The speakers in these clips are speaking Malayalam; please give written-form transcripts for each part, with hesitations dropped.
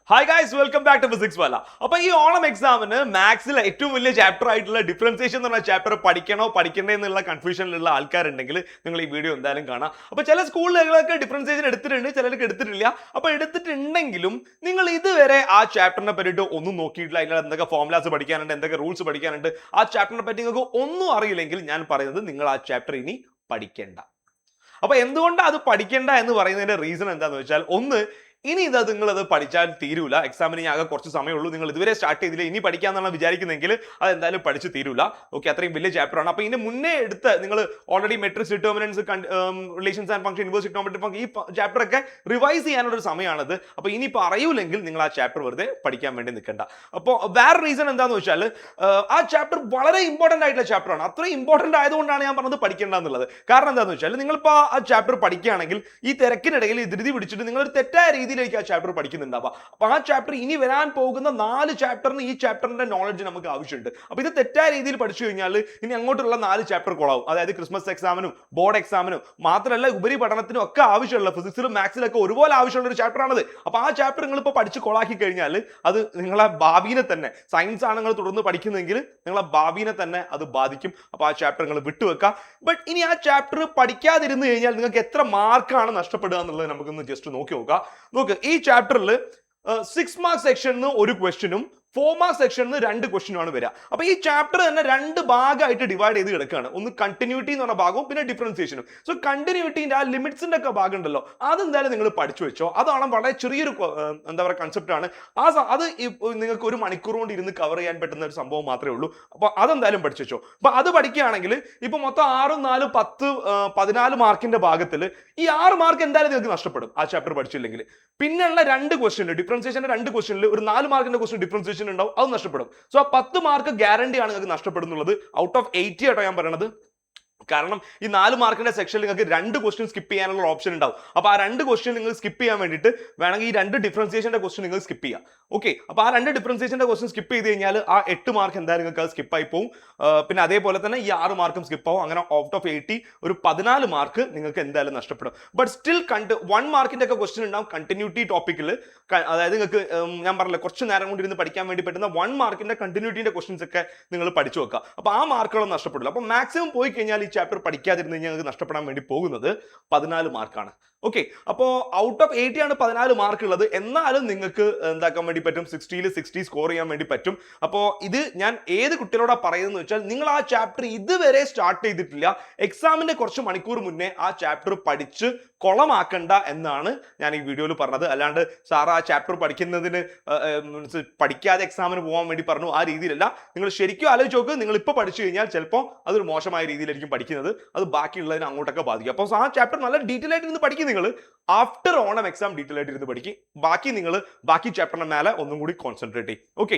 Hi guys, welcome back to Physics Wallah. അപ്പൊ ഈ ഓണം എക്സാമിന് മാത്സിലെ ഏറ്റവും വലിയ ചാപ്റ്റർ ആയിട്ടുള്ള ഡിഫറൻസിയേഷൻ എന്ന് പറഞ്ഞ ചാപ്റ്റർ പഠിക്കണോ പഠിക്കണ്ടേ എന്നുള്ള കൺഫ്യൂഷനിലുള്ള ആൾക്കാരുണ്ടെങ്കിൽ നിങ്ങൾ ഈ വീഡിയോ എന്തായാലും കാണാം. അപ്പൊ ചില സ്കൂളുകളൊക്കെ ഡിഫറൻസിയേഷൻ എടുത്തിട്ടുണ്ട്, ചിലർക്ക് എടുത്തിട്ടില്ല. അപ്പൊ എടുത്തിട്ടുണ്ടെങ്കിലും നിങ്ങൾ ഇതുവരെ ആ ചാപ്റ്ററിനെ പറ്റിയിട്ട് ഒന്നും നോക്കിയിട്ടില്ല, അതിൽ എന്തൊക്കെ ഫോർമുലാസ് പഠിക്കാനുണ്ട്, എന്തൊക്കെ റൂൾസ് പഠിക്കാനുണ്ട്, ആ ചാപ്റ്ററിനെ പറ്റി നിങ്ങൾക്ക് ഒന്നും അറിയില്ലെങ്കിൽ ഞാൻ പറയുന്നത് നിങ്ങൾ ആ ചാപ്റ്റർ ഇനി പഠിക്കേണ്ട. അപ്പൊ എന്തുകൊണ്ടാണ് അത് പഠിക്കേണ്ട എന്ന് പറയുന്നതിന്റെ റീസൺ എന്താണെന്ന് വെച്ചാൽ, ഒന്ന്, ഇനി നിങ്ങളത് പഠിച്ചാൽ തീരൂല. എക്സാമിന് ആകെ കുറച്ച് സമയമുള്ളൂ, നിങ്ങൾ ഇതുവരെ സ്റ്റാർട്ട് ചെയ്തില്ല, ഇനി പഠിക്കാന്നാണ് വിചാരിക്കുന്നെങ്കിൽ അത് എന്തായാലും പഠിച്ച് തീരൂല. ഓക്കെ, അത്രയും വലിയ ചാപ്റ്റർ ആണ്. അപ്പൊ ഇതിന് മുന്നേ എടുത്ത് നിങ്ങൾ already matrix, determinants, relations and function, inverse trigonometry function, ഈ ചാപ്റ്റർ ഒക്കെ റിവൈസ് ചെയ്യാനുള്ള ഒരു സമയമാണത്. അപ്പൊ ഇനി പറയൂലെങ്കിൽ നിങ്ങൾ ആ ചാപ്റ്റർ വെറുതെ പഠിക്കാൻ വേണ്ടി നിൽക്കണ്ട. അപ്പോൾ വേറെ റീസൺ എന്താന്ന് വെച്ചാൽ, ആ ചാപ്റ്റർ വളരെ ഇമ്പോർട്ടന്റ് ആയിട്ടുള്ള ചാപ്റ്റർ ആണ്. അത്രയും ഇമ്പോർട്ടന്റ് ആയതുകൊണ്ടാണ് ഞാൻ പറഞ്ഞത് പഠിക്കേണ്ട എന്നുള്ളത്. കാരണം എന്താണെന്ന് വെച്ചാൽ, നിങ്ങളിപ്പോൾ ആ ചാപ്റ്റർ പഠിക്കുകയാണെങ്കിൽ ഈ തിരക്കിനിടയിൽ ധൃതി പിടിച്ചിട്ട് നിങ്ങൾ ഒരു തെറ്റായ രീതിയിലേക്ക് ആ ചാപ്റ്റർ പഠിക്കുന്നുണ്ടാവുക. അപ്പൊ ആ ചാപ്റ്റർ ഇനി വരാൻ പോകുന്ന 4 ചാപ്റ്ററിന് ഈ ചാപ്റ്ററിന്റെ നോളജ് നമുക്ക് ആവശ്യമുണ്ട്. അപ്പൊ ഇത് തെറ്റായ രീതിയിൽ പഠിച്ചു കഴിഞ്ഞാൽ ഇനി അങ്ങോട്ടുള്ള 4 ചാപ്റ്റർ കൊളാവും. അതായത് ക്രിസ്മസ് എക്സാമിനും ബോർഡ് എക്സാമിനും മാത്രമല്ല ഉപരിപഠനത്തിനും ഒക്കെ ആവശ്യമുള്ള, ഫിസിക്സിലും മാത്സിലൊക്കെ ഒരുപോലെ ആവശ്യമുള്ള ഒരു ചാപ്റ്റർ ആണത്. അപ്പൊ ആ ചാപ്റ്റർ നിങ്ങൾ ഇപ്പോൾ പഠിച്ച് കൊളാക്കി കഴിഞ്ഞാൽ അത് നിങ്ങളെ ഭാവിനെ തന്നെ, സയൻസ് ആണ് നിങ്ങൾ തുടർന്ന് പഠിക്കുന്നെങ്കിൽ നിങ്ങളെ ഭാവിനെ തന്നെ അത് ബാധിക്കും. അപ്പൊ ആ ചാപ്റ്റർ നിങ്ങൾ വിട്ടുവെക്കുക. ബട്ട് ഇനി ആ ചാപ്റ്റർ പഠിക്കാതിരുന്നു കഴിഞ്ഞാൽ നിങ്ങൾക്ക് എത്ര മാർക്കാണ് നഷ്ടപ്പെടുക എന്നുള്ളത് നമുക്കൊന്ന് ജസ്റ്റ് നോക്കി നോക്കാം. നോക്ക്, ഈ ചാപ്റ്ററിൽ 6 മാർക്ക് സെക്ഷനിൽ ഒരു ക്വസ്റ്റ്യനും 4 മാർക്ക് സെക്ഷനിൽ 2 ക്വസ്റ്റ്യനുമാണ് വരിക. അപ്പൊ ഈ ചാപ്റ്റർ തന്നെ 2 ഭാഗമായിട്ട് ഡിവൈഡ് ചെയ്ത് കിടക്കുകയാണ്. ഒന്ന് കണ്ടിന്യൂറ്റി എന്ന് പറഞ്ഞ ഭാഗവും പിന്നെ ഡിഫറൻസിയേഷനും. സോ കണ്ടിന്യൂറ്റിന്റെ ആ ലിമിറ്റ്സിന്റെ ഒക്കെ ഭാഗം ഉണ്ടല്ലോ, അതെന്തായാലും നിങ്ങൾ പഠിച്ചു വെച്ചോ. അതാണ് വളരെ ചെറിയൊരു എന്താ പറയുക കൺസെപ്റ്റ് ആണ്. അത് നിങ്ങൾക്ക് 1 മണിക്കൂർ കൊണ്ട് ഇരുന്ന് കവർ ചെയ്യാൻ പറ്റുന്ന ഒരു സംഭവം മാത്രമേ ഉള്ളൂ. അപ്പൊ അതെന്തായാലും പഠിച്ചു വെച്ചോ. അപ്പൊ അത് പഠിക്കുകയാണെങ്കിൽ ഇപ്പൊ മൊത്തം 6, 4, 10, 14 മാർക്കിന്റെ ഭാഗത്തിൽ ഈ 6 മാർക്ക് എന്തായാലും നിങ്ങൾക്ക് നഷ്ടപ്പെടും ആ ചാപ്റ്റർ പഠിച്ചില്ലെങ്കിൽ. പിന്നെയുള്ള 2 ക്വസ്റ്റ്യൻ, ഡിഫറൻസിയേഷന്റെ 2 ക്വസ്റ്റ്യനിൽ ഒരു 4 മാർക്കിന്റെ ക്വസ്റ്റ്യൻ ഡിഫറൻസിയേഷൻ ഉണ്ടാവും, അത് നഷ്ടപ്പെടും. സോ 10 മാർക്ക് ഗ്യാരണ്ടി ആണ് നിങ്ങൾക്ക് നഷ്ടപ്പെടുന്നുള്ളത്. ഔട്ട് ഓഫ് 80 ആട്ടോ ഞാൻ പറയണത്. കാരണം ഈ 4 മാർക്കിന്റെ സെക്ഷനിൽ നിങ്ങൾക്ക് 2 ക്വസ്റ്റ്യൻ സ്കിപ്പ് ചെയ്യാനുള്ള ഓപ്ഷൻ ഉണ്ടാവും. അപ്പൊ ആ 2 ക്വസ്റ്റ്യൻ നിങ്ങൾ സ്കിപ്പ് ചെയ്യാൻ വേണ്ടിയിട്ട് വേണമെങ്കിൽ ഈ 2 ഡിഫറൻസിയേഷന്റെ ക്വസ്റ്റ്യൻ നിങ്ങൾ സ്കിപ്പ് ചെയ്യാം. ഓക്കെ, അപ്പൊ ആ 2 ഡിഫറൻസിയേഷന്റെ ക്വസ്റ്റ്യൻ സ്കിപ്പ് ചെയ്ത് കഴിഞ്ഞാൽ ആ 8 മാർക്ക് എന്തായാലും നിങ്ങൾക്ക് അത് സ്കിപ്പ് ആയി പോകും. പിന്നെ അതേപോലെ തന്നെ ഈ 6 മാർക്കും സ്കിപ്പ് ആവും. അങ്ങനെ ഔട്ട് ഓഫ് 80 ഒരു 14 മാർക്ക് നിങ്ങൾക്ക് എന്തായാലും നഷ്ടപ്പെടും. ബട്ട് സ്റ്റിൽ 1 മാർക്കിന്റെ ഒക്കെ ക്വസ്റ്റ്യൻ ഉണ്ടാവും കണ്ടിന്യൂറ്റി ടോപ്പിക്കിൽ. അതായത് നിങ്ങൾക്ക് ഞാൻ പറഞ്ഞില്ല, കുറച്ച് നേരം കൊണ്ട് ഇരുന്ന് പഠിക്കാൻ വേണ്ടി പറ്റുന്ന 1 മാർക്കിന്റെ കണ്ടിന്യൂറ്റിന്റെ ക്വസ്റ്റ്യൻസ് ഒക്കെ നിങ്ങൾ പഠിച്ചു വെക്കുക. അപ്പൊ ആ മാർക്കുകളും നഷ്ടപ്പെടില്ല. അപ്പൊ മാക്സിമം പോയി കഴിഞ്ഞാൽ ഈ ചാപ്റ്റർ പഠിക്കാതിരുന്ന് കഴിഞ്ഞാൽ നിങ്ങൾക്ക് നഷ്ടപ്പെടാൻ വേണ്ടി പോകുന്നത് 14 മാർക്കാണ്. ഓക്കെ, അപ്പോൾ ഔട്ട് ഓഫ് 80 ആണ് 14 മാർക്ക് ഉള്ളത്. എന്നാലും നിങ്ങൾക്ക് എന്താക്കാൻ വേണ്ടി പറ്റും, 60ൽ 60 സ്കോർ ചെയ്യാൻ വേണ്ടി പറ്റും. അപ്പോൾ ഇത് ഞാൻ ഏത് കുട്ടികളോടാണ് പറയുന്നത് വെച്ചാൽ, നിങ്ങൾ ആ ചാപ്റ്റർ ഇതുവരെ സ്റ്റാർട്ട് ചെയ്തിട്ടില്ല, എക്സാമിന്റെ കുറച്ച് മണിക്കൂർ മുന്നേ ആ ചാപ്റ്റർ പഠിച്ച് കൊളമാക്കണ്ട എന്നാണ് ഞാൻ ഈ വീഡിയോയിൽ പറഞ്ഞത്. അല്ലാണ്ട് സാർ ആ ചാപ്റ്റർ പഠിക്കുന്നതിന് പഠിക്കാതെ എക്സാമിന് പോകാൻ വേണ്ടി പറഞ്ഞു, ആ രീതിയിലല്ല. നിങ്ങൾ ശരിക്കും ആലോചിച്ച് നോക്ക്, നിങ്ങൾ ഇപ്പോൾ പഠിച്ചു കഴിഞ്ഞാൽ ചിലപ്പോൾ അതൊരു മോശമായ രീതിയിലായിരിക്കും പഠിക്കുന്നത്, അത് ബാക്കിയുള്ളതിന് അങ്ങോട്ടൊക്കെ ബാധിക്കും. അപ്പോൾ ആ ചാപ്റ്റർ നല്ല ഡീറ്റെയിൽ ആയിട്ട് ഇരുന്ന് പഠിക്കും. നിങ്ങൾ ആഫ്റ്റർ ഓണം എക്സാം ഡീറ്റെയിൽ ആയിട്ട് ഇരുന്ന് പഠിക്കും. ബാക്കി ചാപ്റ്ററിന്റെ മേലെ ഒന്നും കൂടി കോൺസെൻട്രേറ്റ് ചെയ്യും. ഓക്കെ,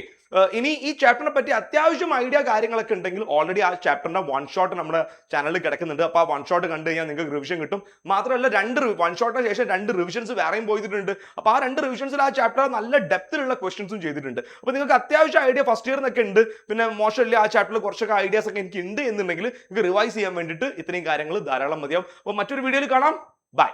ഇനി ഈ ചാപ്റ്ററിനെ പറ്റി അത്യാവശ്യം ഐഡിയ കാര്യങ്ങളൊക്കെ ഉണ്ടെങ്കിൽ ഓൾറെഡി ആ ചാപ്റ്ററിന്റെ 1 ഷോട്ട് നമ്മുടെ ചാനലിൽ കിടക്കുന്നുണ്ട്. അപ്പോൾ ആ 1 ഷോട്ട് കണ്ടു കഴിഞ്ഞാൽ നിങ്ങൾക്ക് റിവിഷൻ കിട്ടും. മാത്രമല്ല 1 ഷോട്ടിന് ശേഷം 2 റിവിഷൻസ് വേറെയും പോയിട്ടുണ്ട്. അപ്പോൾ ആ 2 റിവിഷൻസിൽ ആ ചാപ്റ്റർ നല്ല ഡെപ്തിലുള്ള ക്വസ്റ്റ്യൻസും ചെയ്തിട്ടുണ്ട്. അപ്പോൾ നിങ്ങൾക്ക് അത്യാവശ്യം ഐഡിയ ഫസ്റ്റ് ഇയറിനൊക്കെ ഉണ്ട്. പിന്നെ മോശമില്ല, ആ ചാപ്റ്ററിൽ കുറച്ചൊക്കെ ഐഡിയാസ് ഒക്കെ എനിക്ക് ഉണ്ട് എന്നുണ്ടെങ്കിൽ നിങ്ങൾക്ക് റിവൈസ് ചെയ്യാൻ വേണ്ടിയിട്ട് ഇത്രയും കാര്യങ്ങൾ ധാരാളം മതിയാവും. അപ്പോൾ മറ്റൊരു വീഡിയോയിൽ കാണാം. ബൈ.